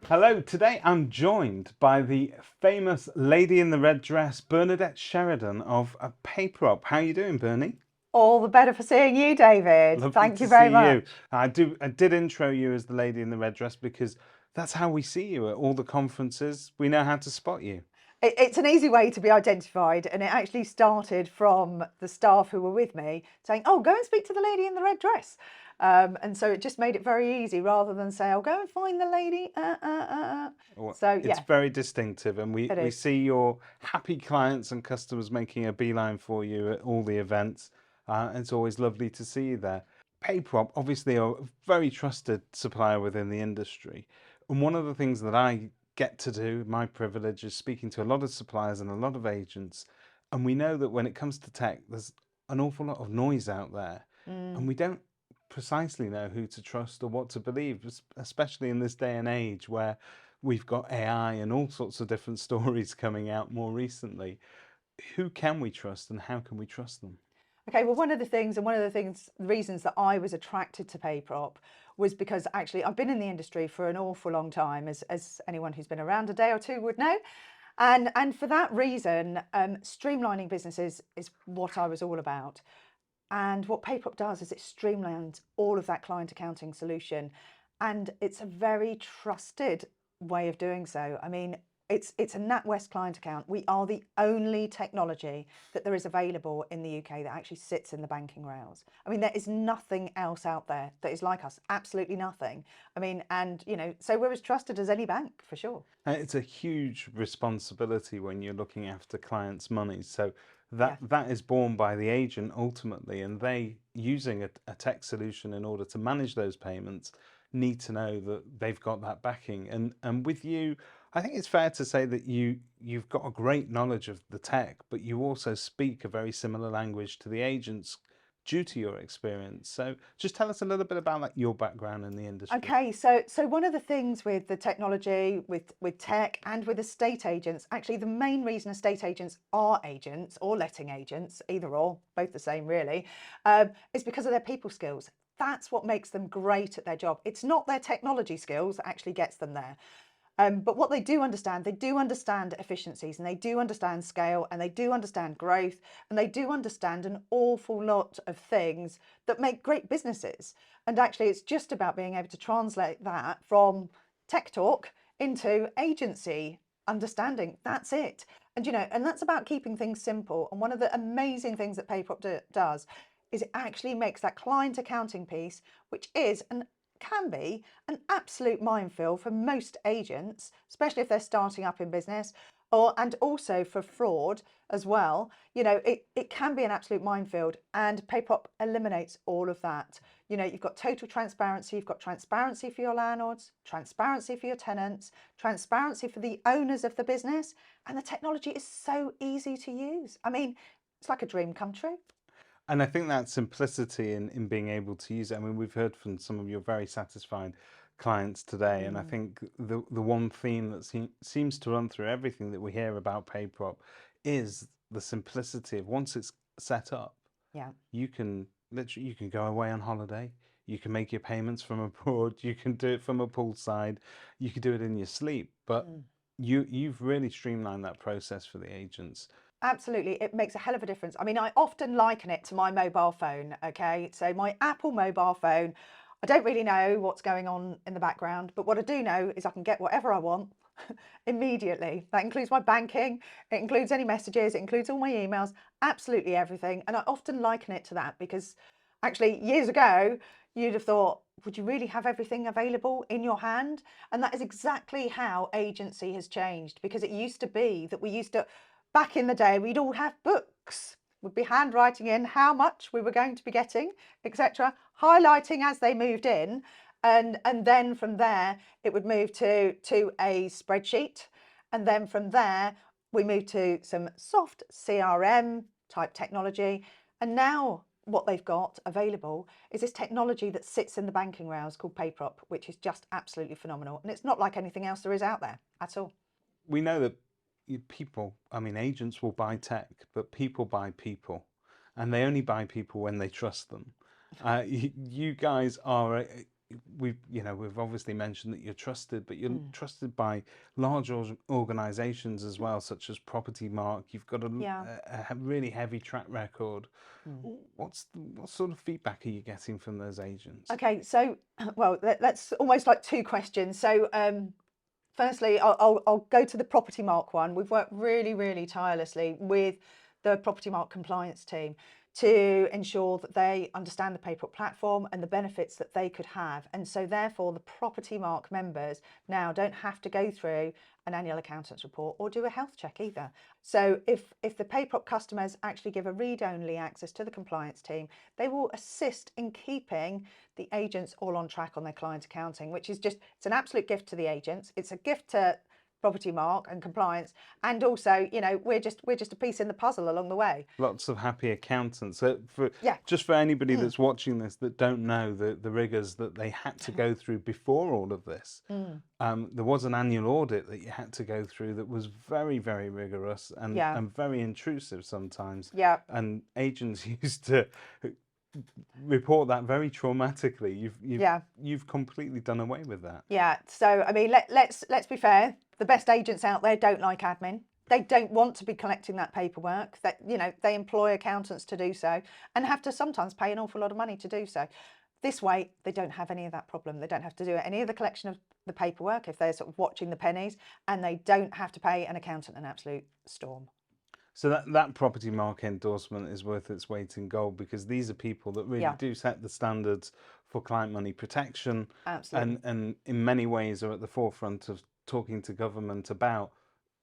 Hello, today I'm joined by the famous lady in the red dress, Bernadette Sheridan of PayProp. How are you doing, Bernie? All the better for seeing you, David. Lovely Thank to you very see you. much. I did intro you as the lady in the red dress because that's how we see you at all the conferences. We know how to spot you. It's an easy way to be identified, and it actually started from the staff who were with me saying, "Oh, go and speak to the lady in the red dress," and so it just made it very easy rather than say, "Oh, go and find the lady." Well, So it's yeah, very distinctive, and it we is. see your happy clients and customers making a beeline for you at all the events. It's always lovely to see you there. PayProp obviously are a very trusted supplier within the industry, and one of the things that I get to do, my privilege, is speaking to a lot of suppliers and a lot of agents, and we know that when it comes to tech, there's an awful lot of noise out there, and Mm. we don't precisely know who to trust or what to believe, especially in this day and age where we've got AI and all sorts of different stories coming out more recently. Who can we trust and how can we trust them? Okay, well, the reasons that I was attracted to PayProp was because actually I've been in the industry for an awful long time, as anyone who's been around a day or two would know. And for that reason, streamlining businesses is what I was all about. And what PayProp does is it streamlines all of that client accounting solution. And it's a very trusted way of doing so. I mean, it's a NatWest client account. We are the only technology that there is available in the UK that actually sits in the banking rails. I mean, there is nothing else out there that is like us, absolutely nothing. I mean, and so we're as trusted as any bank for sure. It's a huge responsibility when you're looking after clients' money. So Yeah. that is borne by the agent ultimately, and they using a tech solution in order to manage those payments need to know that they've got that backing. And with you, I think it's fair to say that you've got a great knowledge of the tech, but you also speak a very similar language to the agents due to your experience. So just tell us a little bit about like your background in the industry. Okay, so one of the things with the technology, with tech, and with estate agents, actually the main reason estate agents are agents or letting agents, either or, both the same really, is because of their people skills. That's what makes them great at their job. It's not their technology skills that actually gets them there. But what they do understand efficiencies and they do understand scale and they do understand growth and they do understand an awful lot of things that make great businesses. And actually, it's just about being able to translate that from tech talk into agency understanding. That's it. And that's about keeping things simple. And one of the amazing things that PayProp does is it actually makes that client accounting piece, which is an can be an absolute minefield for most agents, especially if they're starting up in business, and also for fraud as well. It can be an absolute minefield, and PayProp eliminates all of that. You've got total transparency, you've got transparency for your landlords, transparency for your tenants, transparency for the owners of the business, and the technology is so easy to use. I mean, it's like a dream come true. And I think that simplicity in being able to use it. I mean, we've heard from some of your very satisfied clients today, and I Mm, think the one theme that seems to run through everything that we hear about PayProp is the simplicity of once it's set up, yeah. you can go away on holiday, you can make your payments from abroad, you can do it from a poolside, you can do it in your sleep, but Mm. you've really streamlined that process for the agents. Absolutely, it makes a hell of a difference. I mean, I often liken it to my mobile phone, okay? So my Apple mobile phone, I don't really know what's going on in the background, but what I do know is I can get whatever I want immediately. That includes my banking, it includes any messages, it includes all my emails, absolutely everything. And I often liken it to that because actually years ago, you'd have thought, would you really have everything available in your hand? And that is exactly how agency has changed because it used to be that we used to back in the day, we'd all have books. We'd be handwriting in how much we were going to be getting, etc., highlighting as they moved in. And then from there, it would move to a spreadsheet. And then from there, we moved to some soft CRM type technology. And now what they've got available is this technology that sits in the banking rails called PayProp, which is just absolutely phenomenal. And it's not like anything else there is out there at all. We know that people, I mean, agents will buy tech, but people buy people, and they only buy people when they trust them. You guys are we've obviously mentioned that you're trusted, but you're trusted by large organizations as well, such as Property Mark. You've got Yeah. a really heavy track record. What sort of feedback are you getting from those agents? Okay, so well, let's almost like two questions. So firstly, I'll go to the Property Mark one. We've worked really, really tirelessly with the Property Mark compliance team to ensure that they understand the PayProp platform and the benefits that they could have. And so therefore the Property Mark members now don't have to go through an annual accountant's report or do a health check either. So if the PayProp customers actually give a read-only access to the compliance team, they will assist in keeping the agents all on track on their client accounting, which is it's an absolute gift to the agents. It's a gift to Property Mark and compliance, and also, we're just a piece in the puzzle along the way. Lots of happy accountants. So Yeah. just for anybody that's watching this that don't know the rigors that they had to go through before all of this, there was an annual audit that you had to go through that was very, very rigorous and very intrusive sometimes. Yeah. And agents used to report that very traumatically. You've completely done away with that. Yeah. So I mean, let's be fair. The best agents out there don't like admin. They don't want to be collecting that paperwork. That they employ accountants to do so, and have to sometimes pay an awful lot of money to do so. This way, they don't have any of that problem. They don't have to do any of the collection of the paperwork if they're sort of watching the pennies, and they don't have to pay an accountant an absolute storm. So that Property Mark endorsement is worth its weight in gold, because these are people that really do set the standards for client money protection. Absolutely. And in many ways are at the forefront of talking to government about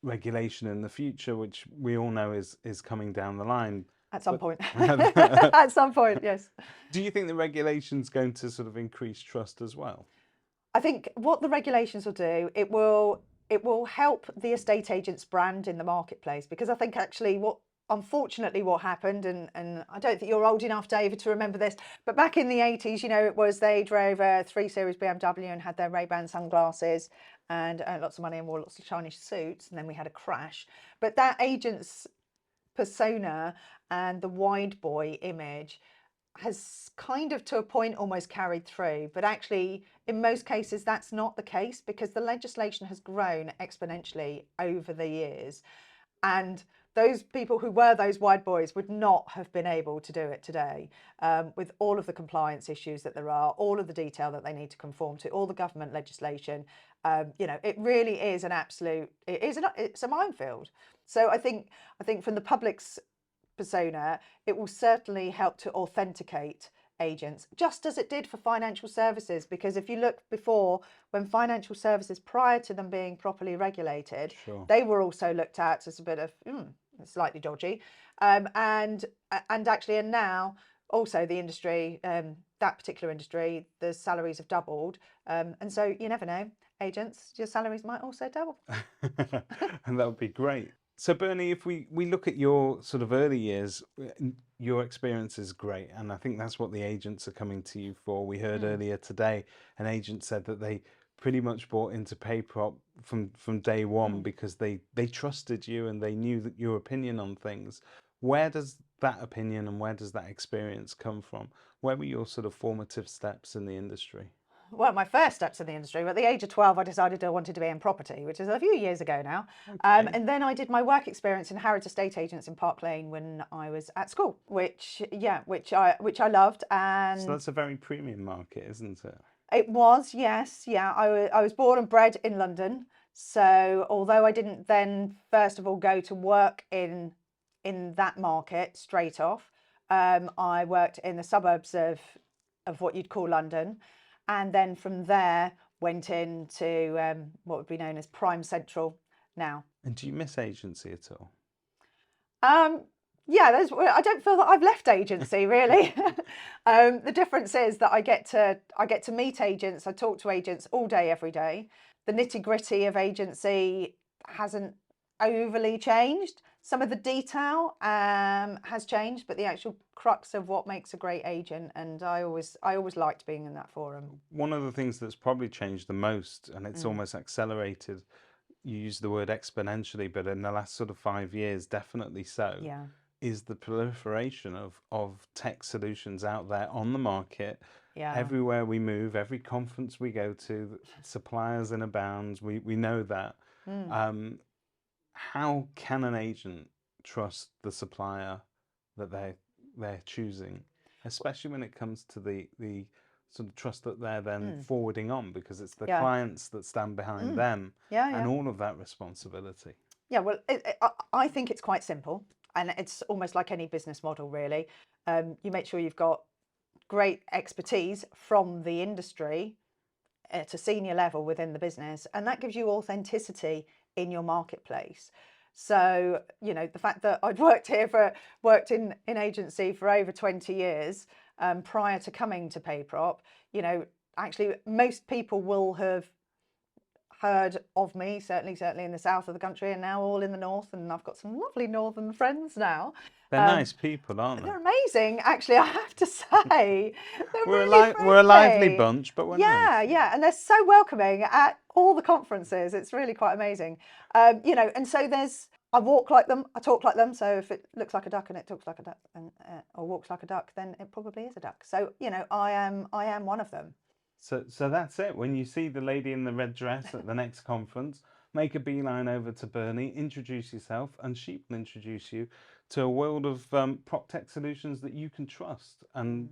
regulation in the future, which we all know is coming down the line. At some point. At some point, yes. Do you think the regulation's going to sort of increase trust as well? I think what the regulations will do, it will help the estate agent's brand in the marketplace, because I think actually unfortunately what happened, and I don't think you're old enough, David, to remember this, but back in the 80s, it was they drove a 3 Series BMW and had their Ray-Ban sunglasses and earned lots of money and wore lots of shiny suits, and then we had a crash. But that agent's persona and the wide boy image has kind of to a point almost carried through, but actually in most cases that's not the case, because the legislation has grown exponentially over the years, and those people who were those wide boys would not have been able to do it today, with all of the compliance issues that there are, all of the detail that they need to conform to, all the government legislation. It really is it's a minefield. So I think from the public's persona, it will certainly help to authenticate agents, just as it did for financial services. Because if you look before, when financial services, prior to them being properly regulated, they were also looked at as a bit of slightly dodgy, and now also the industry, that particular industry, the salaries have doubled, and so you never know, agents, your salaries might also double. And that would be great. So Bernie, if we look at your sort of early years, your experience is great, and I think that's what the agents are coming to you for. We heard earlier today an agent said that they pretty much bought into PayProp from day one because they trusted you and they knew that your opinion on things. Where does that opinion and where does that experience come from? Where were your sort of formative steps in the industry? Well, my first steps in the industry, at the age of 12, I decided I wanted to be in property, which is a few years ago now. Okay. And then I did my work experience in Harrods Estate Agents in Park Lane when I was at school, which I loved. And so that's a very premium market, isn't it? It was, yes, yeah. I was born and bred in London, so although I didn't then first of all go to work in that market straight off, I worked in the suburbs of what you'd call London. And then from there went into what would be known as Prime Central now. And do you miss agency at all? Yeah, I don't feel that I've left agency really. The difference is that I get to meet agents. I talk to agents all day, every day. The nitty-gritty of agency hasn't overly changed. Some of the detail has changed, but the actual crux of what makes a great agent, and I always liked being in that forum. One of the things that's probably changed the most, and it's almost accelerated, you use the word exponentially, but in the last sort of 5 years, definitely so, is the proliferation of tech solutions out there on the market. Yeah. Everywhere we move, every conference we go to, suppliers in abounds. We know that. How can an agent trust the supplier that they're choosing, especially when it comes to the sort of trust that they're then forwarding on, because it's the Yeah. clients that stand behind them and all of that responsibility? Yeah, well, I think it's quite simple, and it's almost like any business model, really. You make sure you've got great expertise from the industry at a senior level within the business, and that gives you authenticity in your marketplace. So, you know, the fact that I'd worked in agency for over 20 years prior to coming to PayProp, you know, actually most people will have heard of me, certainly in the south of the country, and now all in the north, and I've got some lovely northern friends now. They're nice people, aren't they? They're amazing, actually, I have to say. They're We're really we're a lively friendly. bunch, but we're Yeah, nice. yeah, and they're so welcoming at all the conferences. It's really quite amazing. You know, and so I walk like them, I talk like them. So if it looks like a duck and it talks like a duck, and or walks like a duck, then it probably is a duck. So you know, I am one of them. So that's it. When you see the lady in the red dress at the next conference, make a beeline over to Bernie, introduce yourself, and she will introduce you to a world of prop tech solutions that you can trust. And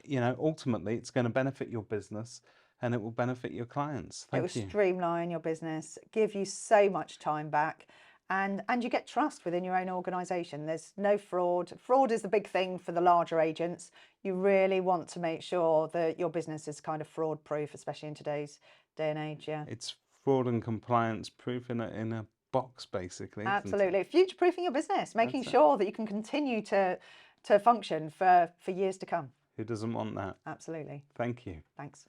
you know, ultimately, it's going to benefit your business and it will benefit your clients. It will Thank you. streamline your business, give you so much time back, and you get trust within your own organisation. There's no fraud. Fraud is the big thing for the larger agents. You really want to make sure that your business is kind of fraud proof, especially in today's day and age. Yeah, It's fraud and compliance proof in a box, basically. Isn't it? absolutely. Future proofing your business, making sure that you can continue to function for years to come. Who doesn't want that? Absolutely. Thank you. Thanks.